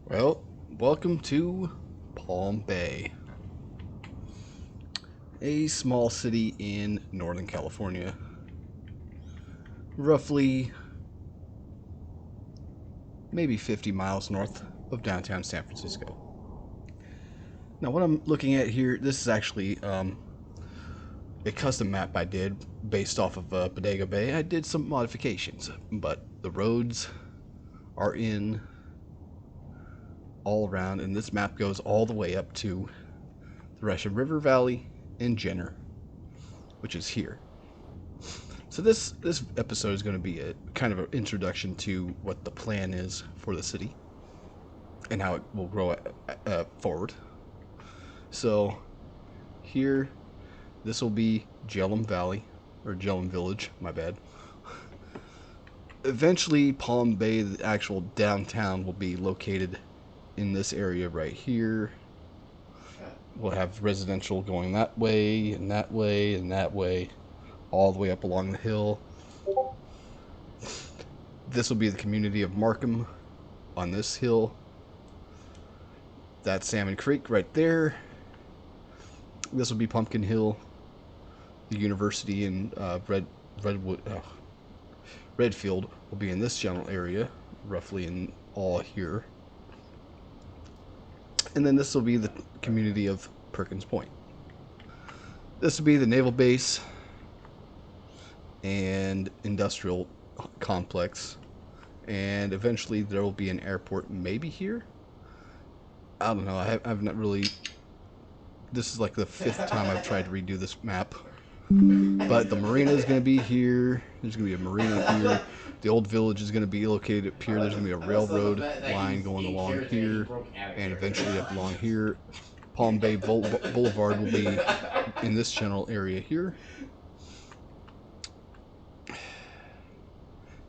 Well, welcome to Palm Bay, a small city in Northern California, roughly maybe 50 miles north of downtown San Francisco. Now, what I'm looking at here, this is actually a custom map I did based off of Bodega Bay. I did some modifications, but the roads are in all around, and this map goes all the way up to the Russian River Valley and Jenner, which is here. So this episode is going to be a kind of an introduction to what the plan is for the city and how it will grow forward. So here, this will be Jellum Valley, or Jellum Village, my bad. Eventually, Palm Bay, the actual downtown, will be located in this area right here. We'll have residential going that way and that way and that way, all the way up along the hill. This will be the community of Markham on this hill. That's Salmon Creek right there. This will be Pumpkin Hill, the university in Redfield will be in this general area, roughly in all here. And then this will be the community of Perkins Point. This will be the naval base and industrial complex, and eventually there will be an airport maybe here. I don't know. I've not really. This is like the 5th time I've tried to redo this map. But the marina is going to be here. There's going to be a marina here. The old village is going to be located up here. There's going to be a railroad line going along here, and eventually up along here. Palm Bay Boulevard will be in this general area here,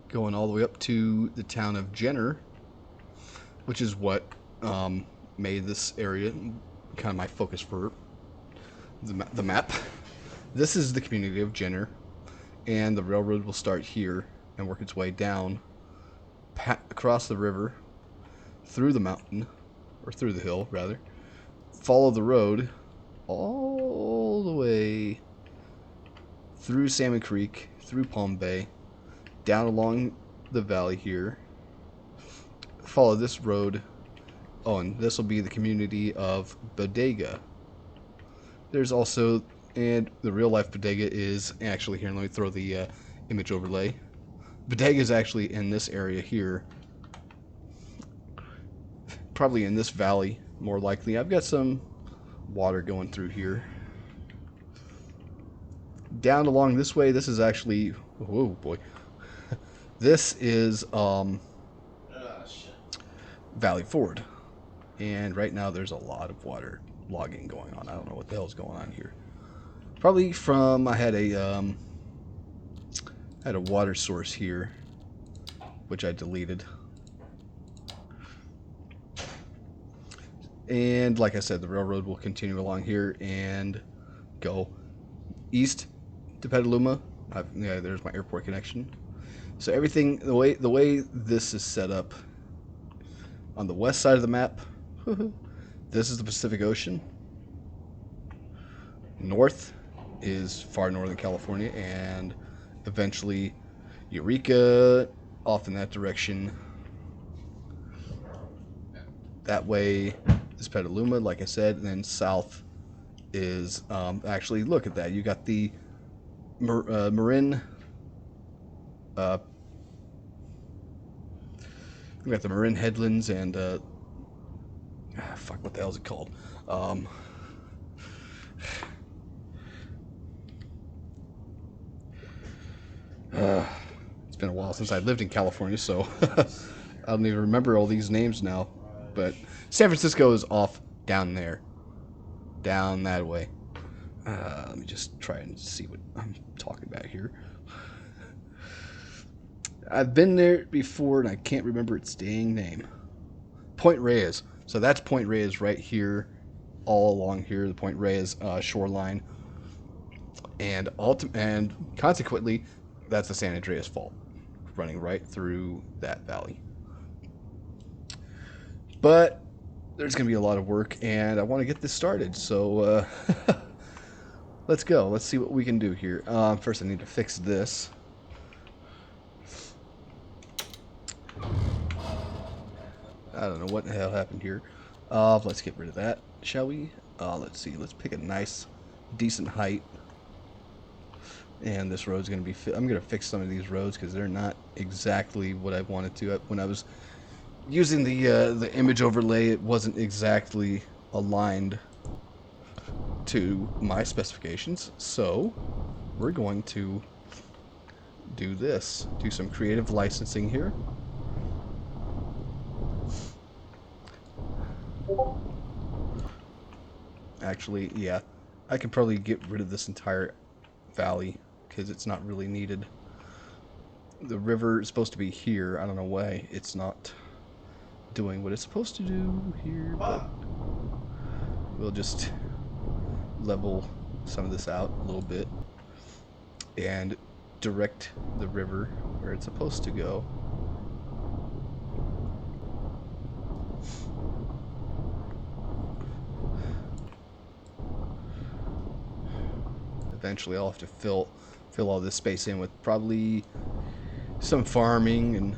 going all the way up to the town of Jenner, which is what made this area kind of my focus for the map. This is the community of Jenner, and the railroad will start here and work its way down, across the river, through the mountain, or through the hill, rather. Follow the road all the way through Salmon Creek, through Palm Bay, down along the valley here. Follow this road. Oh, and this will be the community of Bodega. There's also, and the real life Bodega is actually here. Let me throw the image overlay. Bodega is actually in this area here, probably in this valley, more likely. I've got some water going through here. Down along this way, this is actually, oh boy, this is Valley Ford, and right now there's a lot of water logging going on. I don't know what the hell's going on here. Probably from, I had a water source here, which I deleted. And like I said, the railroad will continue along here and go east to Petaluma. Yeah, there's my airport connection. So everything, the way this is set up, on the west side of the map, this is the Pacific Ocean. North is far northern California, and eventually Eureka, off in that direction. That way is Petaluma, like I said, and then south is, actually, look at that. You got the Marin, we got the Marin Headlands and, fuck, what the hell is it called? It's been a while since I lived in California, so I don't even remember all these names now. But San Francisco is off down there, down that way. Let me just try and see what I'm talking about here. I've been there before, and I can't remember its dang name. Point Reyes. So that's Point Reyes right here, all along here, the Point Reyes shoreline. And consequently, that's the San Andreas Fault, running right through that valley. But there's going to be a lot of work, and I want to get this started. So let's go. Let's see what we can do here. First, I need to fix this. I don't know what the hell happened here. Let's get rid of that, shall we? Let's see. Let's pick a nice, decent height. And this road's going to be... I'm going to fix some of these roads because they're not exactly what I wanted to. When I was using the image overlay, it wasn't exactly aligned to my specifications. So we're going to do this. Do some creative licensing here. Actually, yeah, I could probably get rid of this entire valley because it's not really needed. The river is supposed to be here. I don't know why it's not doing what it's supposed to do here, but we'll just level some of this out a little bit and direct the river where it's supposed to go. Eventually I'll have to fill all this space in with probably some farming and...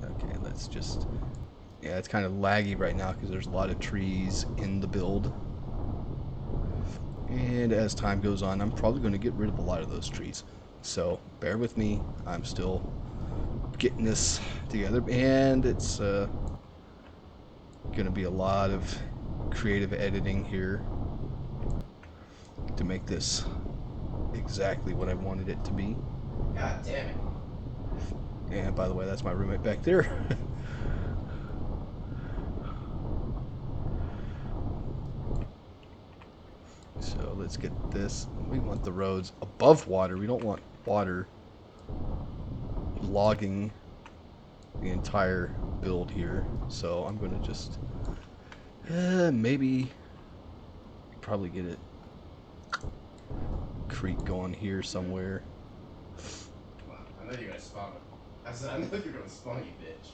Okay, let's just... Yeah, it's kind of laggy right now because there's a lot of trees in the build. And as time goes on, I'm probably going to get rid of a lot of those trees. So bear with me. I'm still getting this together, and it's going to be a lot of creative editing here to make this exactly what I wanted it to be. God damn it. And by the way, that's my roommate back there. So let's get this. We want the roads above water. We don't want water logging the entire build here. So I'm going to just maybe probably get it creek going here somewhere. Wow, I know you're gonna spawn. I said I know you're gonna spawn, you bitch.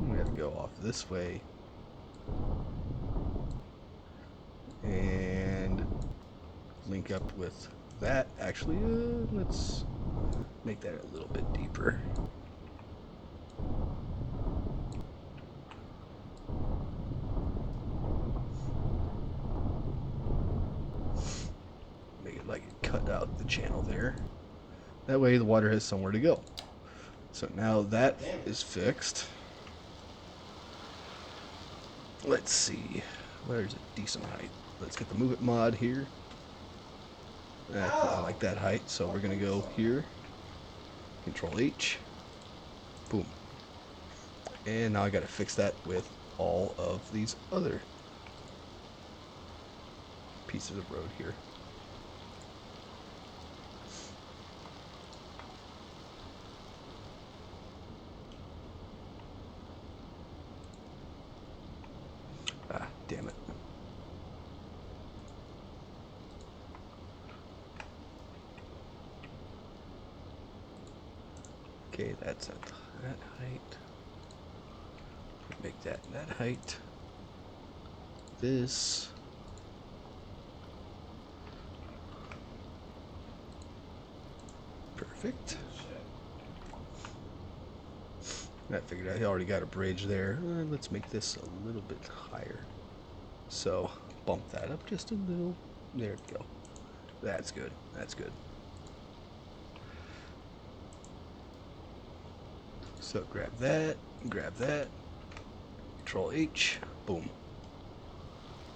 We have to go off this way and link up with that. Actually, let's make that a little bit deeper. Make it like it cut out the channel there. That way the water has somewhere to go. So now that is fixed. Let's see. Where's a decent height? Let's get the Move It mod here. I like that height, so we're going to go here. Control H. Boom. And now I got to fix that with all of these other pieces of road here. Ah, damn it. Okay, that's at that height. Make that height. This. Perfect. I figured I already got a bridge there. Let's make this a little bit higher. So bump that up just a little. There we go. That's good. That's good. So grab that, Control H, boom.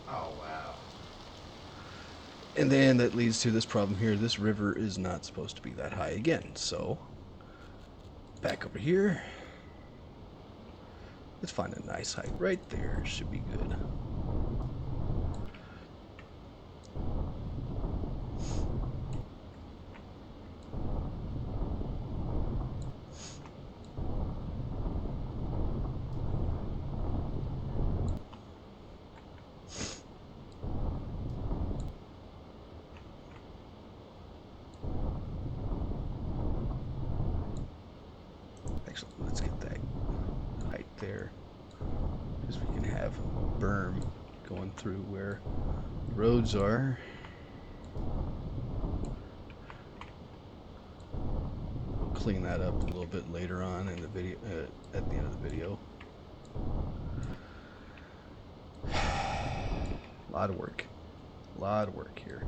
Oh wow. And then that leads to this problem here. This river is not supposed to be that high again. So back over here. Let's find a nice height right there. Should be good. Actually, let's get there, because we can have berm going through where the roads are. We'll clean that up a little bit later on in the video, at the end of the video. A lot of work here.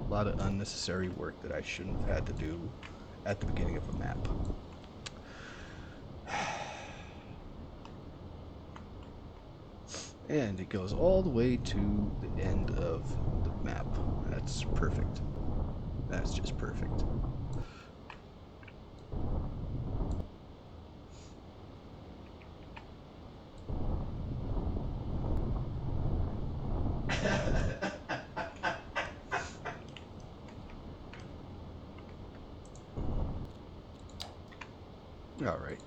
A lot of unnecessary work that I shouldn't have had to do at the beginning of a map. And it goes all the way to the end of the map. That's perfect. That's just perfect. All right.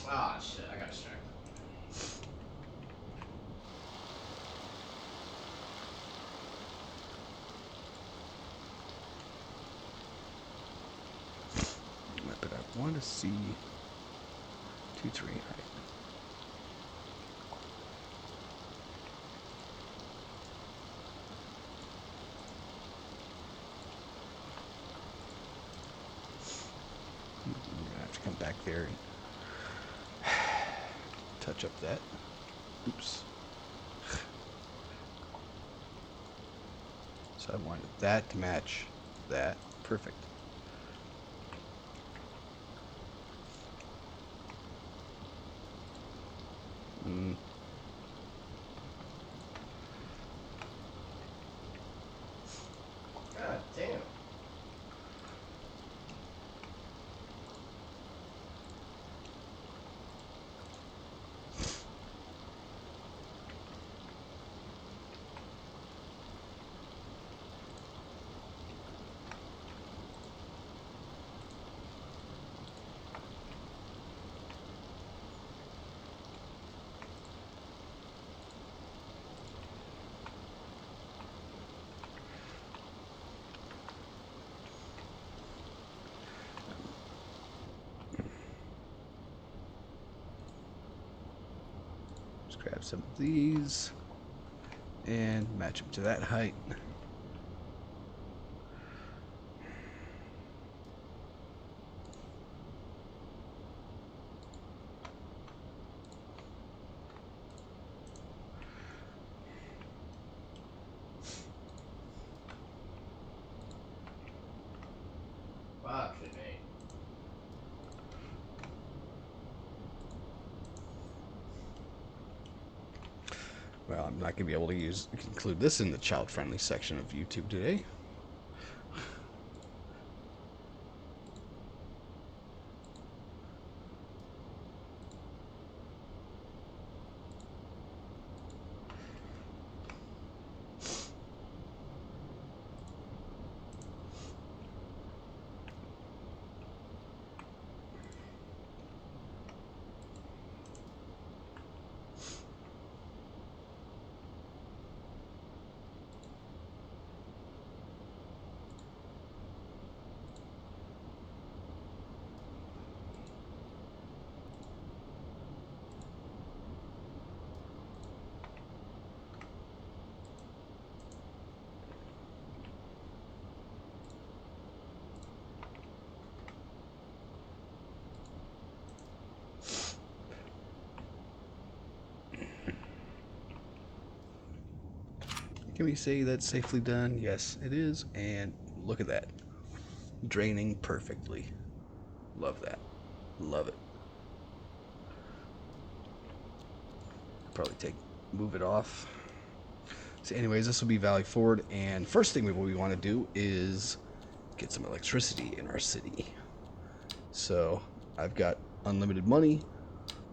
Ah, shit, I got distracted. But I want to see 2, 3. All right. I'm gonna have to come back there and touch up that. Oops. So I wanted that to match that. Perfect. God damn. Just grab some of these and match them to that height. Fuck me. Well, I'm not going to be able to include this in the child-friendly section of YouTube today. Can we say that's safely done? Yes, it is. And look at that. Draining perfectly. Love that. Love it. Probably move it off. So anyways, this will be Valley Forward, and first thing we want to do is get some electricity in our city. So I've got unlimited money.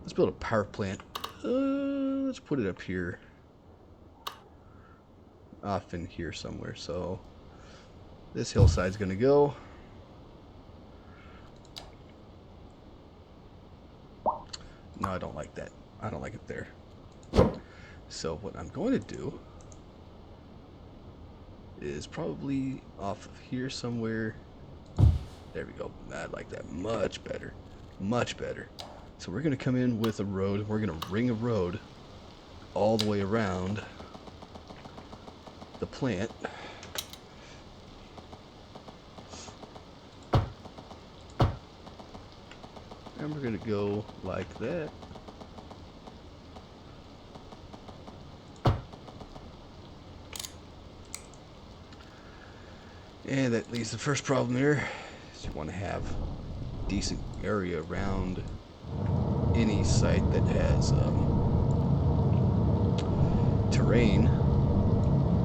Let's build a power plant. Let's put it up here. Off in here somewhere. So this hillside's gonna go. No, I don't like that. I don't like it there. So what I'm going to do is probably off of here somewhere. There we go. I like that much better. Much better. So we're going to come in with a road. We're going to ring a road all the way around the plant. And we're going to go like that. And that leaves the first problem there. Is you want to have decent area around any site that has terrain.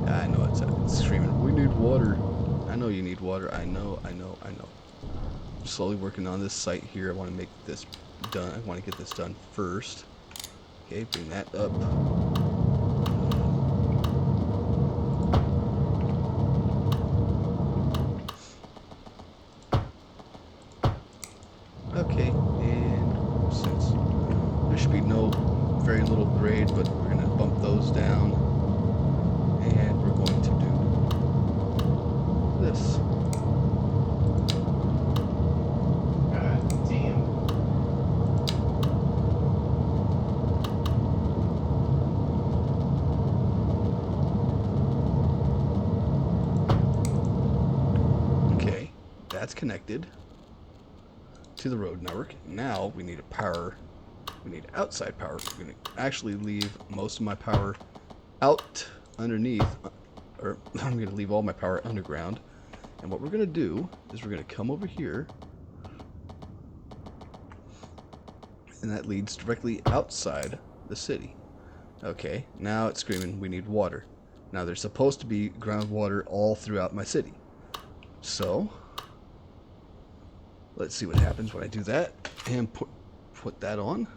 I know it's screaming, we need water. I know you need water. I know. I'm slowly working on this site here. I want to make this done. I want to get this done first. Okay, bring that up. Okay, and since there should be very little grade, but we're going to bump those down, and we're going to do this. God damn. Okay, that's connected to the road network. Now we need we need outside power. We're going to actually leave most of my power out underneath, or I'm going to leave all my power underground. And what we're going to do is we're going to come over here, and that leads directly outside the city. Okay, now it's screaming we need water. Now there's supposed to be groundwater all throughout my city. So let's see what happens when I do that and put that on.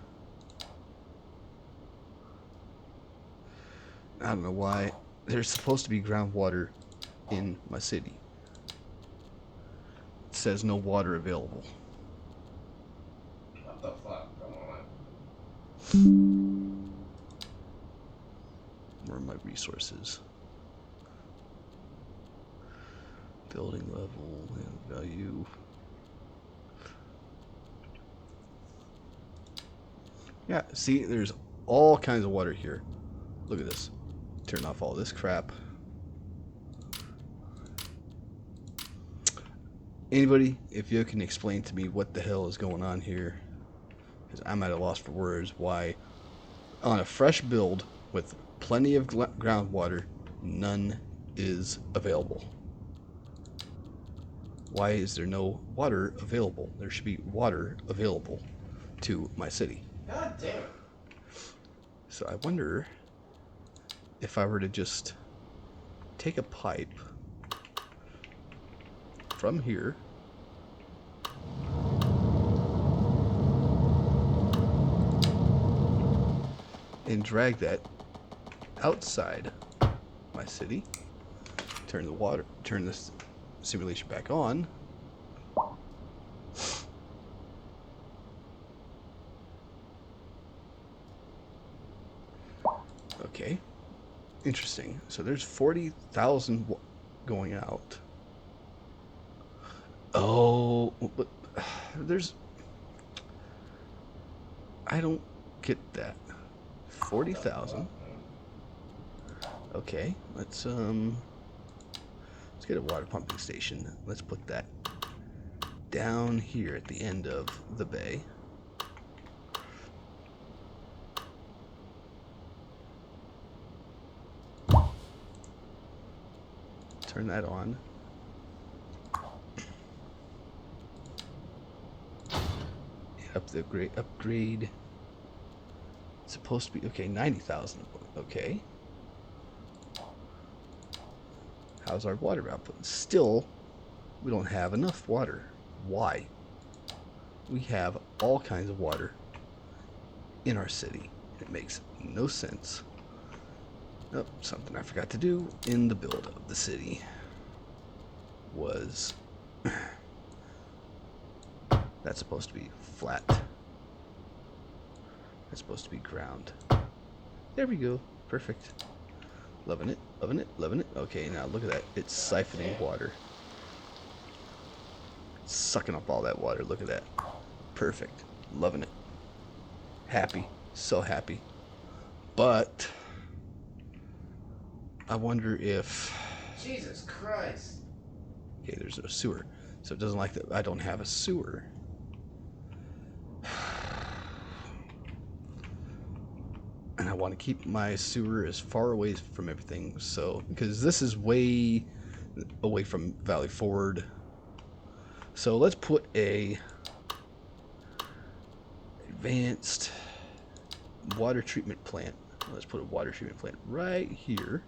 I don't know why there's supposed to be groundwater in my city. It says no water available. What the fuck? Come on. Where are my resources? Building level and value. Yeah, see, there's all kinds of water here. Look at this. Turn off all this crap. Anybody, if you can explain to me what the hell is going on here, because I'm at a loss for words, why on a fresh build with plenty of groundwater, none is available. Why is there no water available? There should be water available to my city. God damn it. So I wonder if I were to just take a pipe from here and drag that outside my city, turn this simulation back on, okay, interesting. So there's 40,000 going out. Oh, but I don't get that. 40,000. Okay, let's get a water pumping station. Let's put that down here at the end of the bay. Turn that on. Upgrade. It's supposed to be, okay, 90,000. Okay. How's our water output? Still, we don't have enough water. Why? We have all kinds of water in our city. It makes no sense. Oh, something I forgot to do in the build of the city was that's supposed to be flat. That's supposed to be ground. There we go. Perfect. Loving it, loving it, loving it. Okay, now look at that. It's siphoning water. It's sucking up all that water. Look at that. Perfect. Loving it. Happy. So happy. But I wonder if... Jesus Christ. Okay, there's no sewer. So it doesn't like that I don't have a sewer. And I want to keep my sewer as far away from everything. So, because this is way away from Valley Forge. So let's put a advanced water treatment plant. Let's put a water treatment plant right here.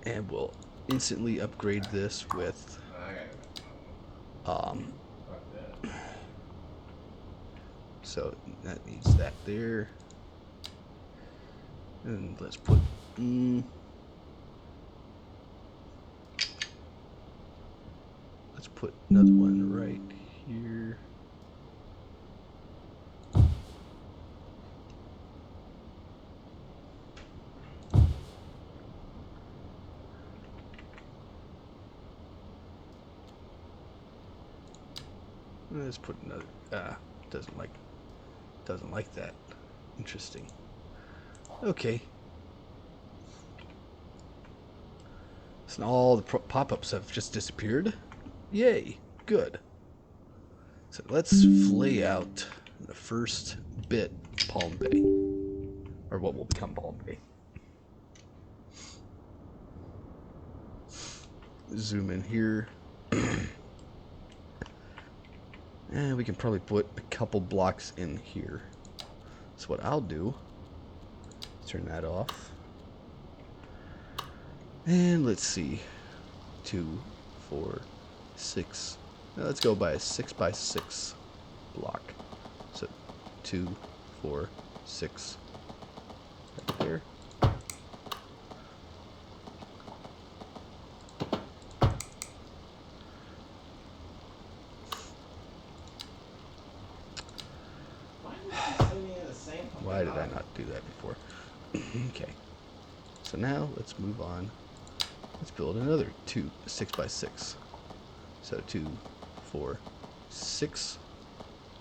And we'll instantly upgrade this with so that needs that there. And let's put let's put another one right here. Let's put another. Doesn't like that. Interesting. Okay. So now all the pop-ups have just disappeared. Yay! Good. So let's flay out the first bit, Palm Bay, or what will become Palm Bay. Zoom in here. And we can probably put a couple blocks in here. So what I'll do, turn that off. And let's see. 2, 4, 6. Now let's go by a 6x6 block. So 2, 4, 6. Right there. Why did I not do that before? Okay. So now let's move on. Let's build another 6x6. So 2, 4, 6.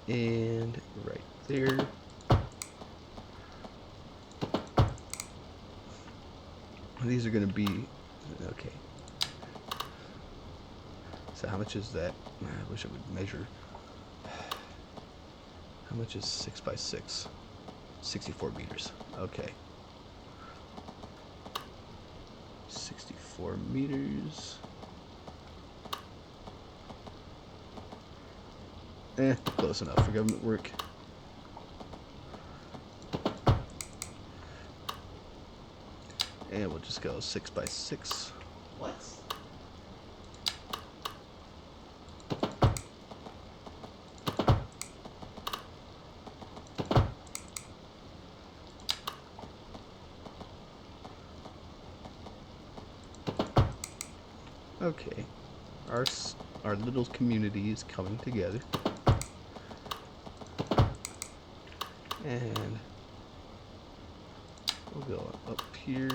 And right there. These are going to be... Okay. So how much is that? I wish I would measure. How much is 6x6? 64 meters. Okay. 64 meters. Close enough for government work. And we'll just go 6x6. What? Okay, our little community is coming together, and we'll go up here.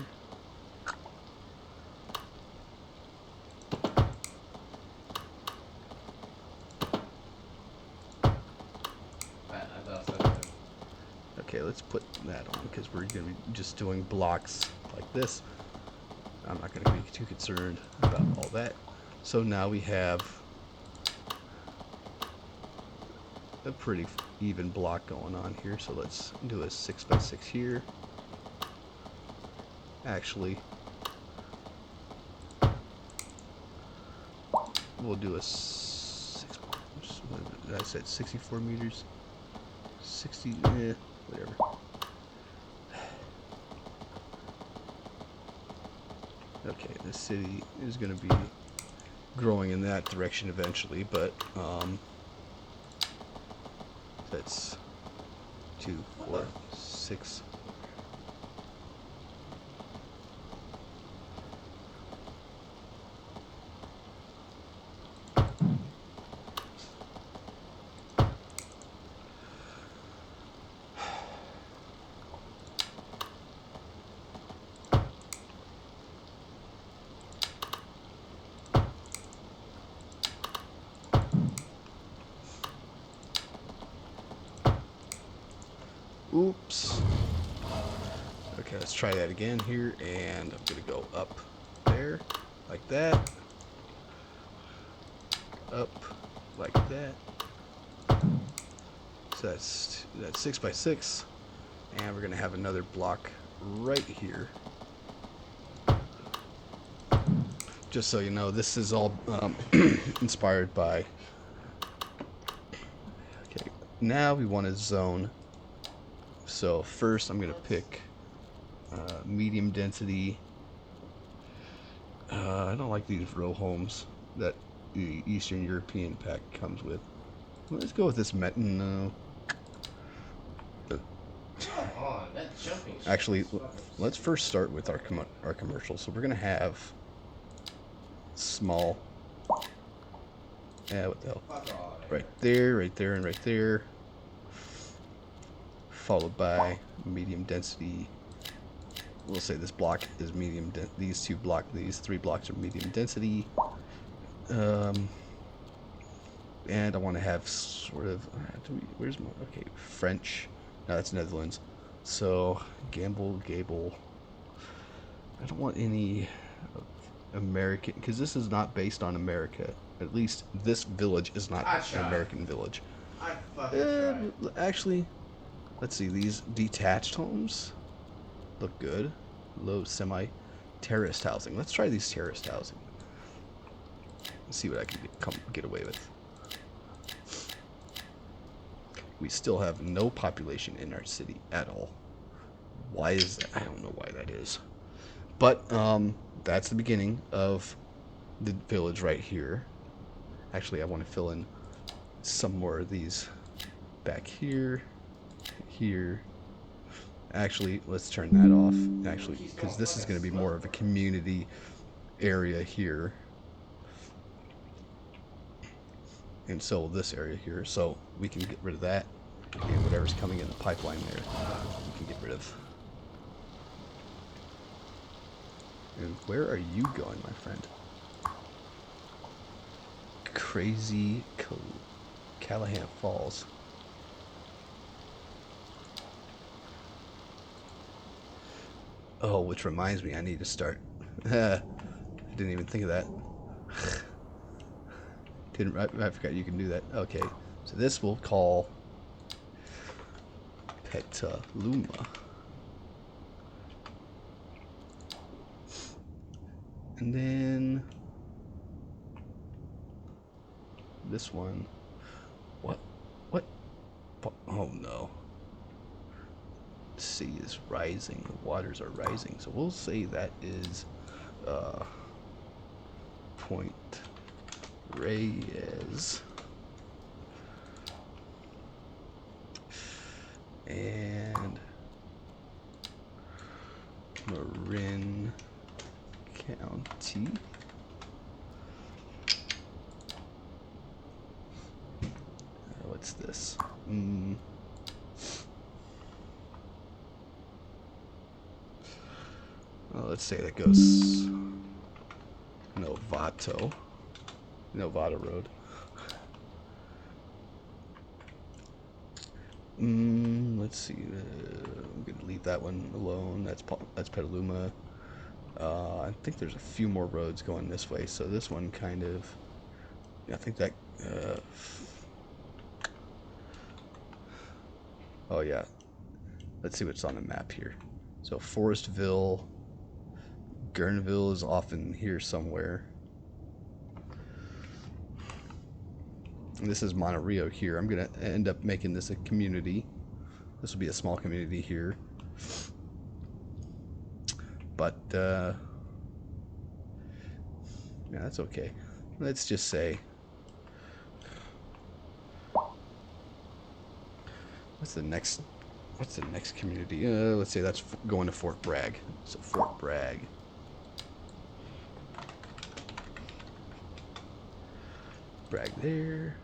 Okay, let's put that on because we're going to be just doing blocks like this. I'm not going to be too concerned about all that. So now we have a pretty even block going on here. So let's do a 6x6 here. Actually, we'll do a 6. I said 64 meters. 60. Whatever. Okay, the city is going to be growing in that direction eventually, but that's 2, 4, 6. Oops. Okay, let's try that again here, and I'm gonna go up there, like that, up, like that. So that's 6 by 6, and we're gonna have another block right here. Just so you know, this is all inspired by. Okay, now we want a zone. So first, I'm gonna pick medium density. I don't like these row homes that the Eastern European pack comes with. Let's go with this no. Come on, that jumping shit Actually, is fucking let's first start with our commercial. So we're gonna have small. Yeah, what the hell? fuck all of it. Right there, right there, and right there. Followed by medium density. We'll say this block is medium. These three blocks are medium density. And I want to have sort of. Where's my? Okay, French. No, that's Netherlands. So Gable. I don't want any American, because this is not based on America. At least this village is not an American village. I fucking tried. Actually, let's see. These detached homes look good. Low semi terraced housing. Let's try these terraced housing. Let's see what I can get away with. We still have no population in our city at all. Why is that? I don't know why that is. But that's the beginning of the village right here. Actually, I want to fill in some more of these back here, here. Actually, let's turn that off. Actually, because this is going to be more of a community area here. And so this area here. So we can get rid of that. And whatever's coming in the pipeline there, we can get rid of. And where are you going, my friend? Crazy Callahan Falls. Oh, which reminds me, I need to start. I didn't even think of that. I forgot you can do that. Okay, so this we'll call Petaluma. And then this one. What? Oh no. The sea is rising. The waters are rising. So we'll say that is Point Reyes. And Marin County. What's this? Well, let's say that goes Novato Road. Let's see. I'm gonna leave that one alone. That's Petaluma. I think there's a few more roads going this way, so this one kind of. I think that. Oh yeah. Let's see what's on the map here. So Forestville, Guerneville is often here somewhere. And this is Monterrey here. I'm gonna end up making this a community. This will be a small community here. But yeah, that's okay. Let's just say, what's the next community? Let's say that's going to Fort Bragg. So Fort Bragg. Bragg there.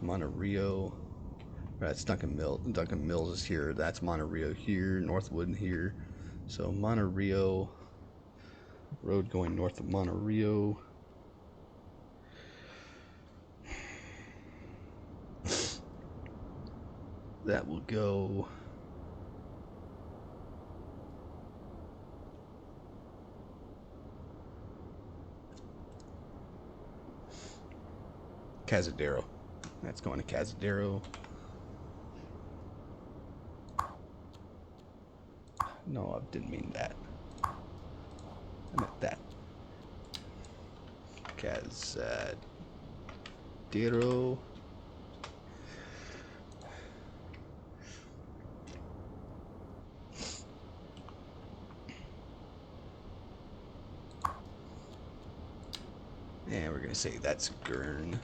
Monterrey. That's Duncan Mills. Duncan Mills is here. That's Monterrey here. Northwood here. So Monterrey road going north of Monterrey. that will go. Cazadero. That's going to Cazadero. No, I didn't mean that. I meant that. Cazadero. And we're going to say that's Guerneville.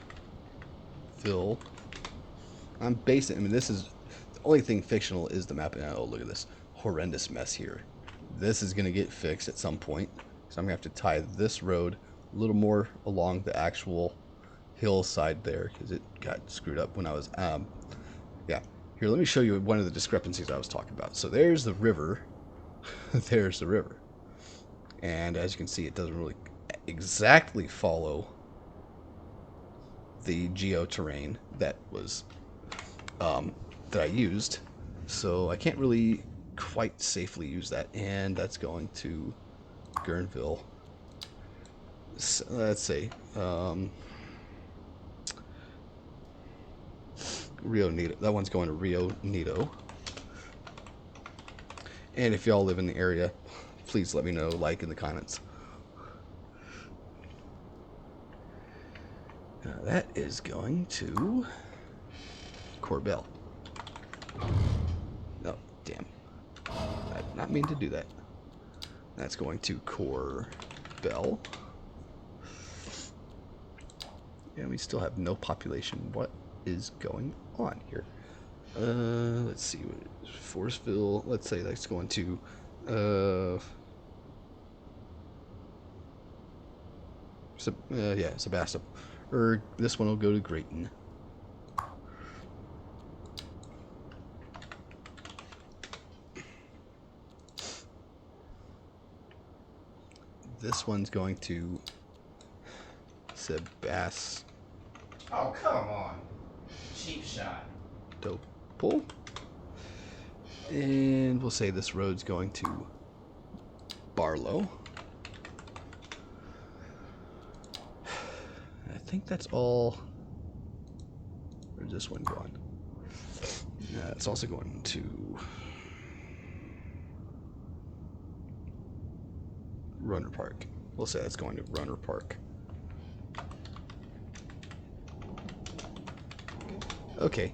I'm basing, I mean, this is, the only thing fictional is the map. And oh, look at this horrendous mess here. This is going to get fixed at some point. So I'm going to have to tie this road a little more along the actual hillside there because it got screwed up when I was, yeah. Here, let me show you one of the discrepancies I was talking about. So there's the river. There's the river. And as you can see, it doesn't really exactly follow the geoterrain that was that I used, so I can't really quite safely use that, and that's going to Guerneville. So, let's see, Rio Nito. That one's going to Rio Nito. And if y'all live in the area, please let me know, like in the comments. That is going to Corbel. Oh, damn. I did not mean to do that. That's going to Corbel. And we still have no population. What is going on here? Let's see. Forestville. Let's say that's going to yeah, Sebastopol. Or this one will go to Grayton. This one's going to Sebastopol. Oh, come on. Cheap shot. And we'll say this road's going to Barlow. I think that's all. Where's this one going? It's also going to Runner Park. We'll say that's going to Runner Park. Okay.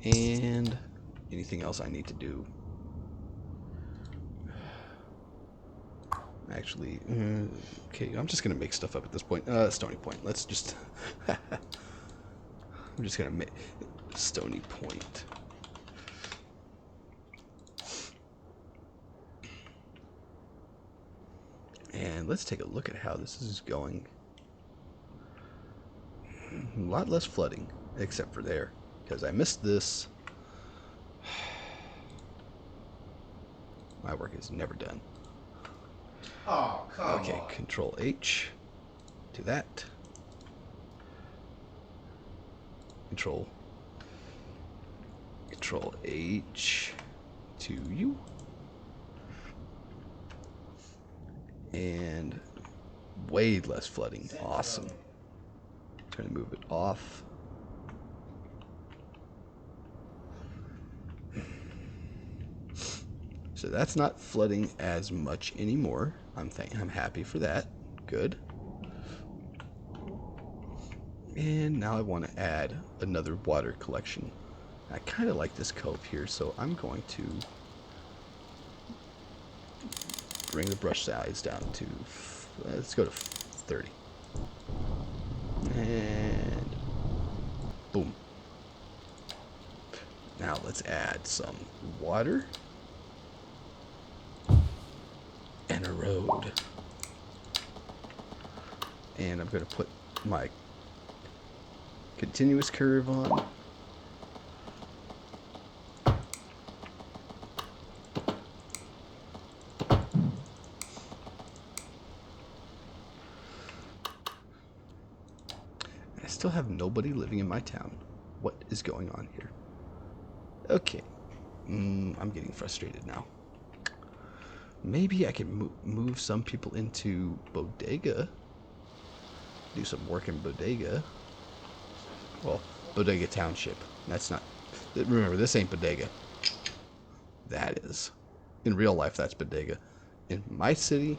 And anything else I need to do? Actually, okay, I'm just going to make stuff up at this point. Stony Point. Let's just... I'm just going to make Stony Point. And let's take a look at how this is going. A lot less flooding, except for there, because I missed this. My work is never done. Oh, come on. Okay, Control H to that. Control H to you. And way less flooding. Awesome. Trying to move it off. So that's not flooding as much anymore. I'm happy for that. Good. And now I want to add another water collection. I kind of like this cove here, so I'm going to bring the brush size down to, let's go to 30. And boom. Now let's add some water and a road. And I'm going to put my continuous curve on. I still have nobody living in my town. What is going on here? Okay. I'm getting frustrated now. Maybe I can move some people into Bodega. Do some work in Bodega. Well, Bodega Township. That's not... Remember, this ain't Bodega. That is. In real life, that's Bodega. In my city,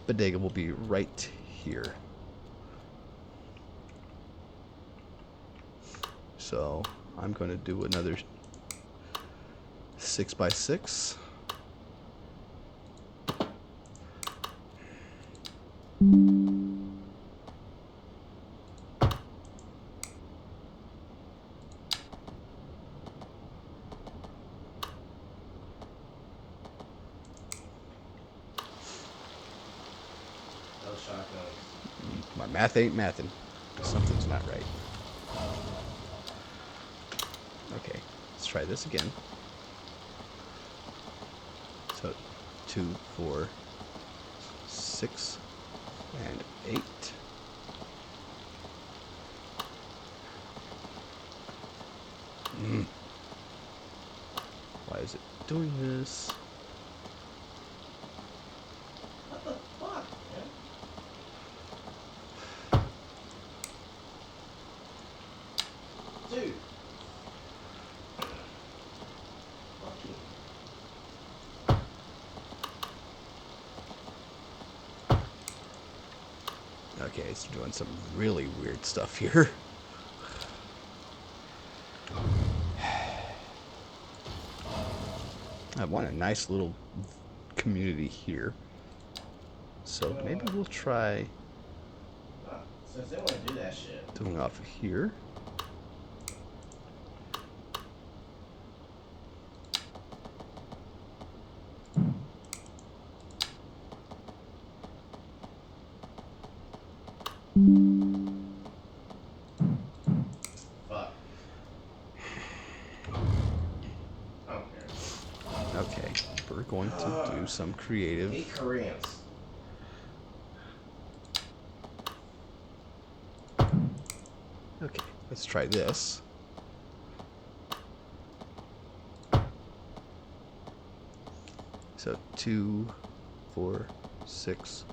Bodega will be right here. So, I'm going to do another 6x6. Those shotguns. My math ain't mathing. Something's not right. Okay, let's try this again. So, 2, 4, 6, and 8. Why is it doing this? What the fuck, man? Dude. Okay, it's doing some really weird stuff here. I want a nice little community here. So maybe we'll try Since they want to do that shit. doing off of here. Fuck. I don't care. Okay, we're going to do some creative. Hate Koreans. Okay, let's try this. So 2, 4, 6.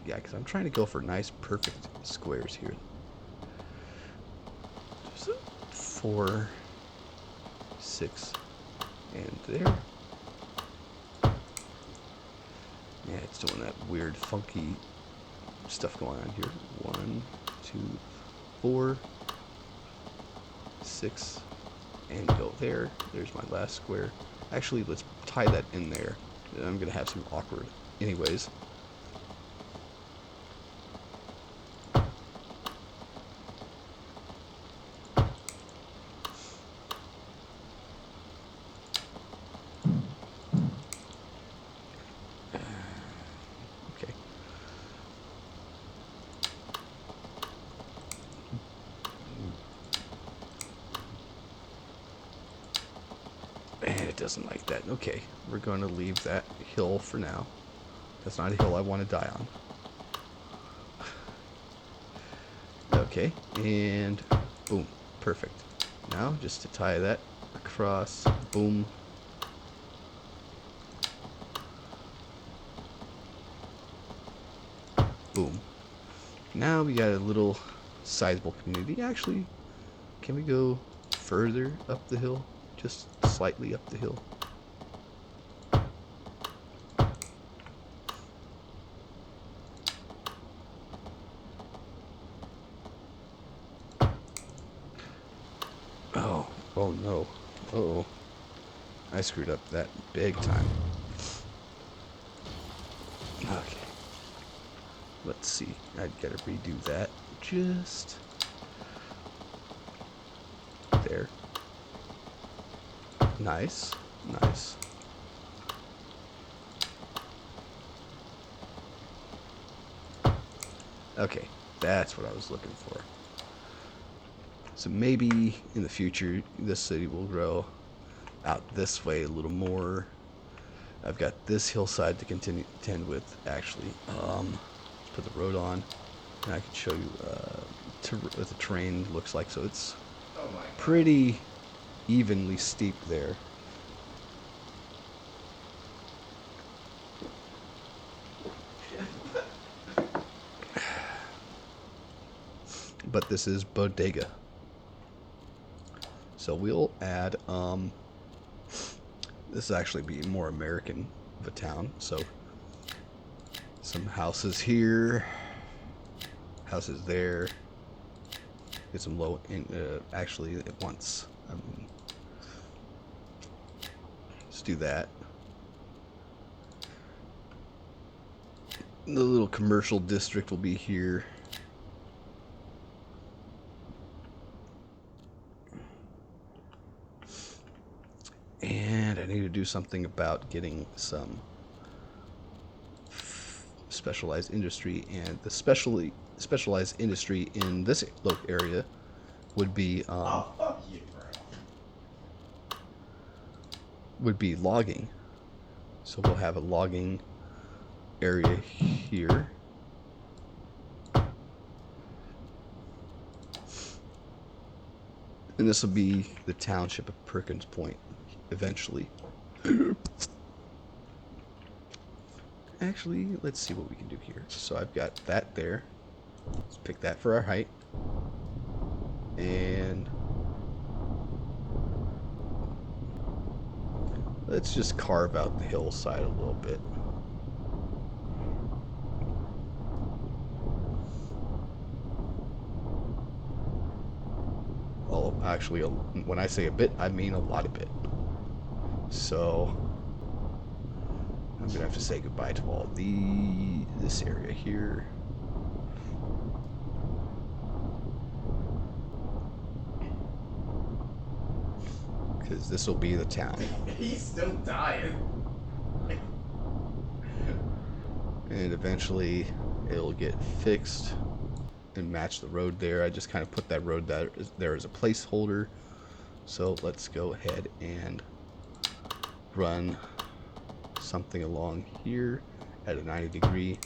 Yeah, because I'm trying to go for nice, perfect squares here. So 4, 6, and there. Yeah, it's doing that weird, funky stuff going on here. 1, 2, 4, 6, and go there. There's my last square. Actually, let's tie that in there. I'm gonna have some awkward. Anyways. Okay. And it doesn't like that. Okay, we're going to leave that hill for now. That's not a hill I want to die on. Okay, and boom, perfect. Now, just to tie that across, boom. Boom. Now we got a little sizable community. Actually, can we go further up the hill? Just slightly up the hill. Oh no. Uh-oh. I screwed up that big time. Okay. Let's see. I'd gotta redo that. Just there. Nice. Nice. Okay. That's what I was looking for. So maybe in the future, this city will grow out this way a little more. I've got this hillside to contend with, actually. Let's put the road on, and I can show you what the terrain looks like. So it's Oh my god. pretty evenly steep there. But this is bodega. So we'll add, this will actually be more American of a town. So some houses here, houses there. Get some low, actually at once. Let's do that. The little commercial district will be here. And I need to do something about getting some specialized industry, and the specialized industry in this area would be Oh, fuck you, bro. would be logging. So we'll have a logging area here. And this will be the township of Perkins Point eventually. Actually, let's see what we can do here. So I've got that there. Let's pick that for our height. And let's just carve out the hillside a little bit. Well, actually, when I say a bit, I mean a lot of bit. So I'm gonna have to say goodbye to all this area here. Because this will be the town. He's still dying. And eventually it'll get fixed and match the road there. I just kind of put that road there as a placeholder. So let's go ahead and run something along here at a 90-degree.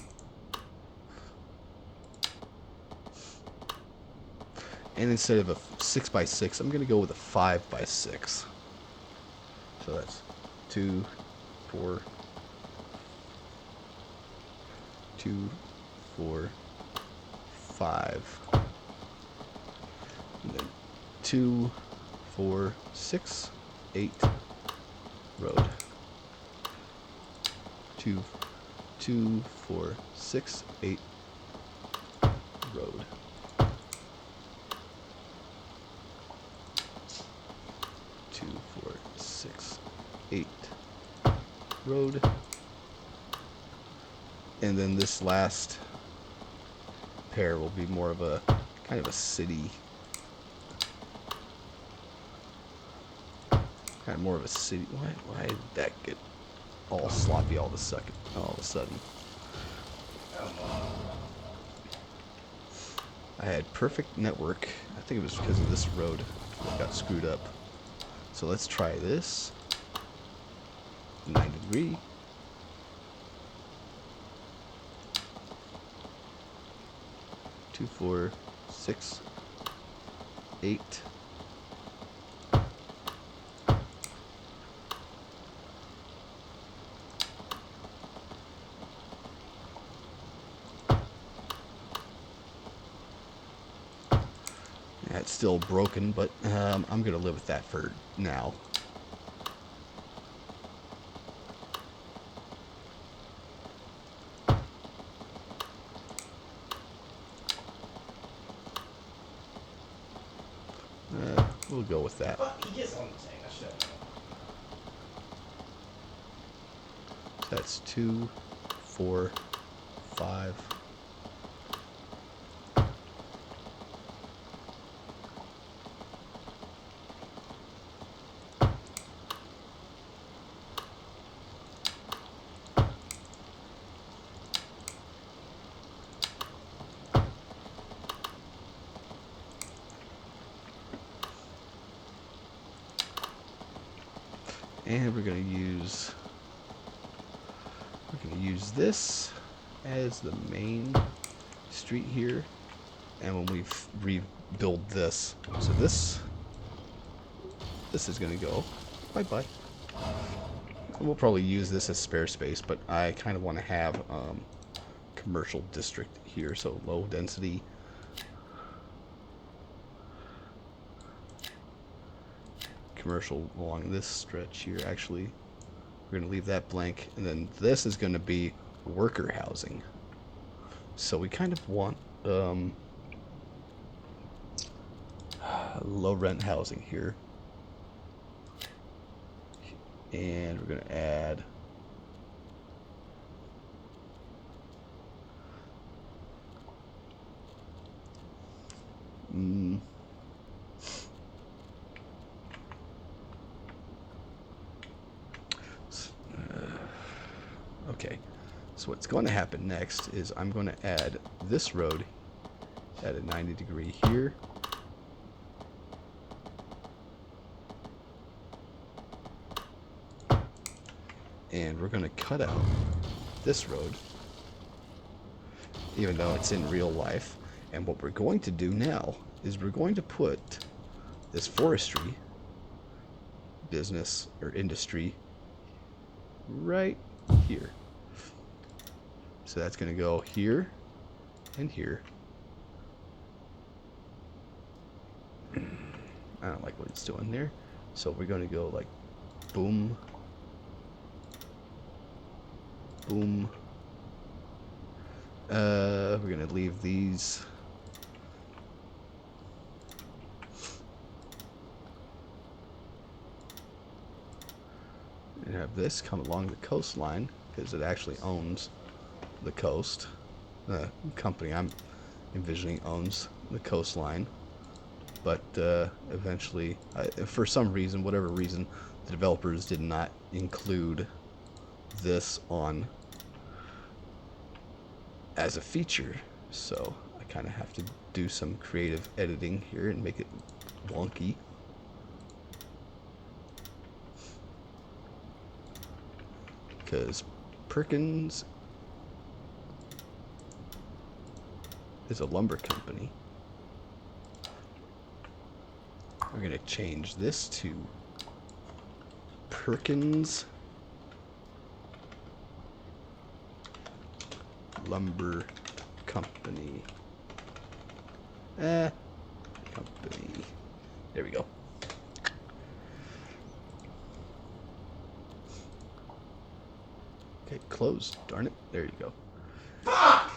And instead of a 6x6, I'm going to go with a 5x6. So that's 2, 4, 2, 4, 5. And then 2, 4, 6, 8 road. 2, 4, 6, 8 road. 2, 4, 6, 8 road. And then this last pair will be more of a kind of a city, Why did that get all sloppy all of a sudden? Come on. I had perfect network. I think it was because of this road that got screwed up. So let's try this. 90-degree. Two, 4, 6, 8. Yeah, it's still broken, but I'm gonna live with that for now. We'll go with that. Fuck, he gets on the tank. I should have known. So that's 2, 4, 5. And we're gonna use this as the main street here. And when we rebuild this, so this this is going to go bye-bye. We'll probably use this as spare space, but I kind of want to have commercial district here, so low density. Commercial along this stretch here. Actually, we're going to leave that blank, and then this is going to be worker housing. So we kind of want low rent housing here. And we're going to add okay. So what's going to happen next is I'm going to add this road at a 90-degree here. And we're going to cut out this road, even though it's in real life. And what we're going to do now is we're going to put this forestry business or industry right here. So that's going to go here and here. I don't like what it's doing there. So we're going to go like boom, boom. We're going to leave these. And have this come along the coastline because it actually owns the coast. The company I'm envisioning owns the coastline. But eventually, for some reason, whatever reason, the developers did not include this on as a feature. So I kind of have to do some creative editing here and make it wonky. Because Perkins is a lumber company. We're going to change this to Perkins Lumber Company. Company. There we go. Okay, close. Darn it. There you go. Fuck!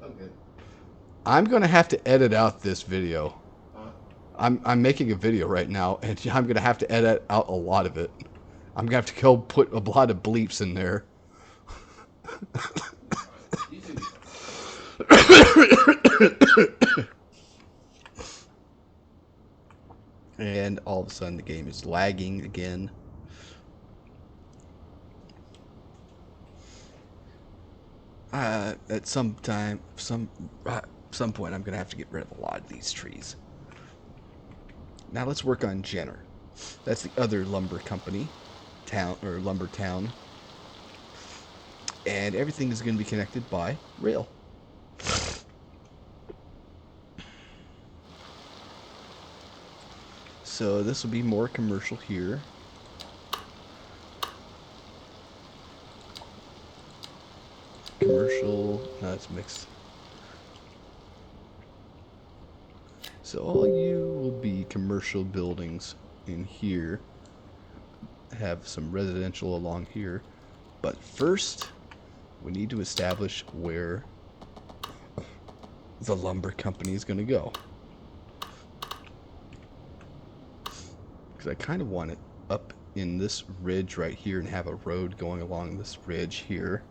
I'm good. I'm going to have to edit out this video. Huh? I'm making a video right now, and I'm going to have to edit out a lot of it. I'm going to have to go put a lot of bleeps in there. You two be And all of a sudden the game is lagging again. At some point I'm gonna have to get rid of a lot of these trees. Now let's work on Jenner. That's the other lumber company, town or lumber town, and everything is going to be connected by rail. So this will be more commercial here. Commercial, no, it's mixed. So all you will be commercial buildings in here. Have some residential along here. But first, we need to establish where the lumber company is going to go. Because I kind of want it up in this ridge right here and have a road going along this ridge here.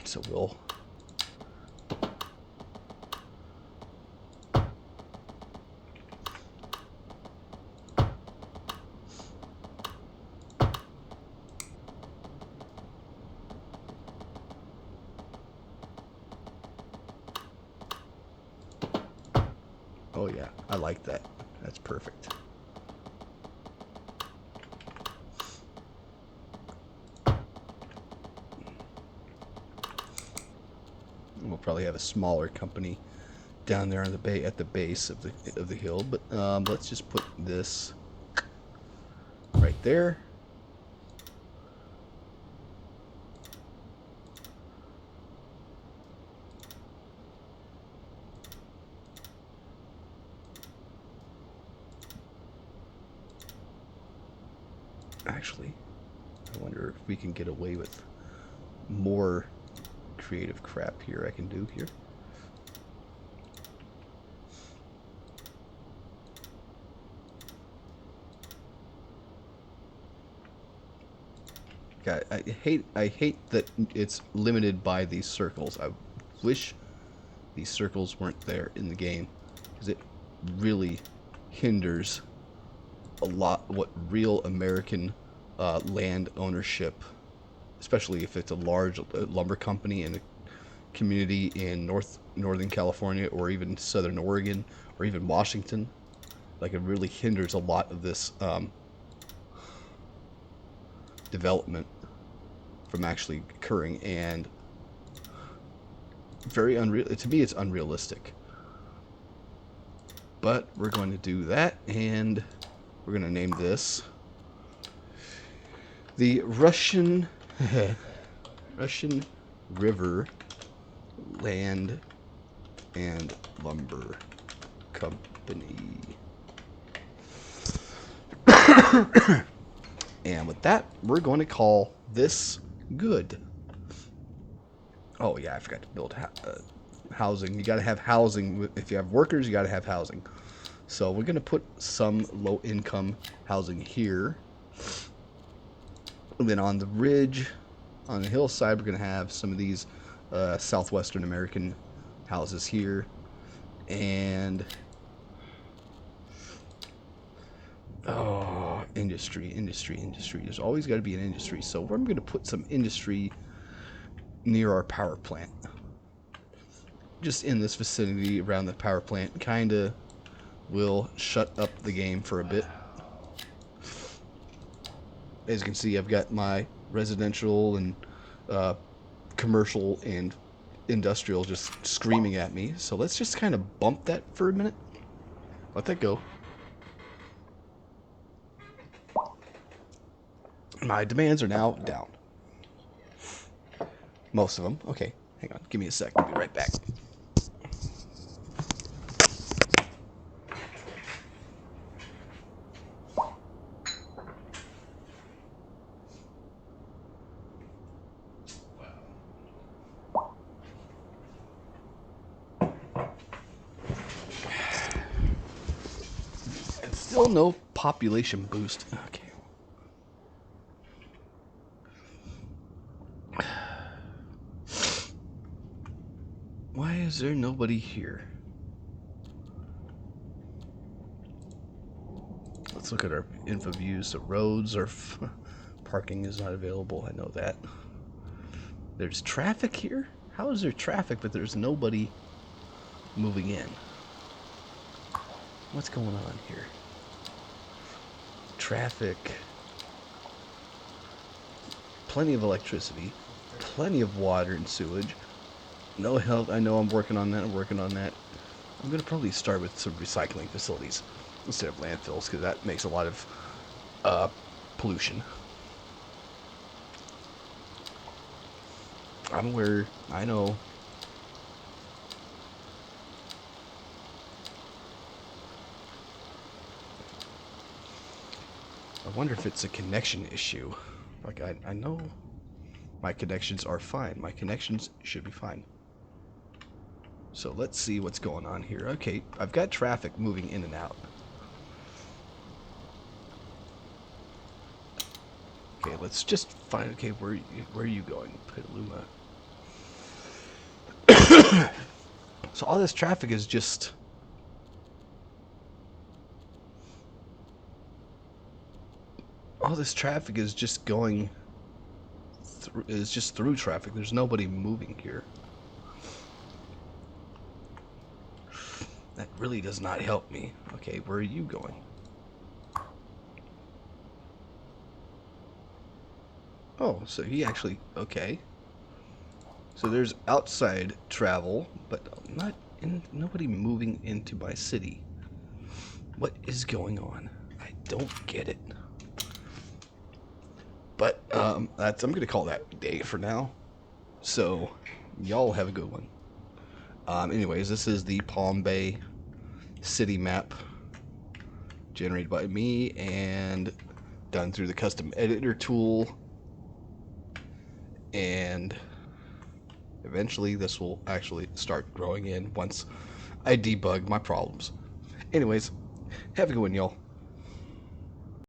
So we'll oh yeah, I like that. That's perfect. we'll probably have a smaller company down there on the bay at the base of the hill. But let's just put this right there. Actually, I wonder if we can get away with more creative crap here I can do here. God, I hate that it's limited by these circles. I wish these circles weren't there in the game, because it really hinders a lot what real American land ownership, especially if it's a large lumber company in a community in Northern California or even Southern Oregon or even Washington. Like, it really hinders a lot of this development from actually occurring, and very unreal. To me, it's unrealistic. But we're going to do that, and we're going to name this the Russian River Land and Lumber Company. And with that, we're going to call this good. Oh yeah, I forgot to build housing. You got to have housing. If you have workers, you got to have housing. So we're going to put some low-income housing here. And then on the ridge, on the hillside, we're going to have some of these Southwestern American houses here. And oh, industry. There's always got to be an industry. So I'm going to put some industry near our power plant. Just in this vicinity around the power plant. Kind of will shut up the game for a bit. As you can see, I've got my residential and commercial and industrial just screaming at me. So let's just kind of bump that for a minute. Let that go. My demands are now down. Most of them. Okay, hang on. Give me a sec. I'll be right back. And still no population boost. Okay. Why is there nobody here? Let's look at our info views. The roads are... parking is not available. I know that. There's traffic here? How is there traffic but there's nobody moving in? What's going on here? Traffic. Plenty of electricity. Plenty of water and sewage. No health. I know I'm working on that. I'm going to probably start with some recycling facilities instead of landfills, because that makes a lot of pollution. I'm aware. I know. I wonder if it's a connection issue. Like, I know my connections are fine. My connections should be fine. So let's see what's going on here. Okay, I've got traffic moving in and out. Okay, let's just find... Okay, where are you going, Petaluma? So all this traffic is just... all this traffic is just going... is just through traffic. There's nobody moving here. That really does not help me. Okay, where are you going? Oh, so he actually... okay. So there's outside travel, but nobody moving into my city. What is going on? I don't get it. But I'm going to call that day for now. So y'all have a good one. Anyways, this is the Palm Bay city map generated by me and done through the custom editor tool. And eventually this will actually start growing in once I debug my problems. Anyways, have a good one, y'all.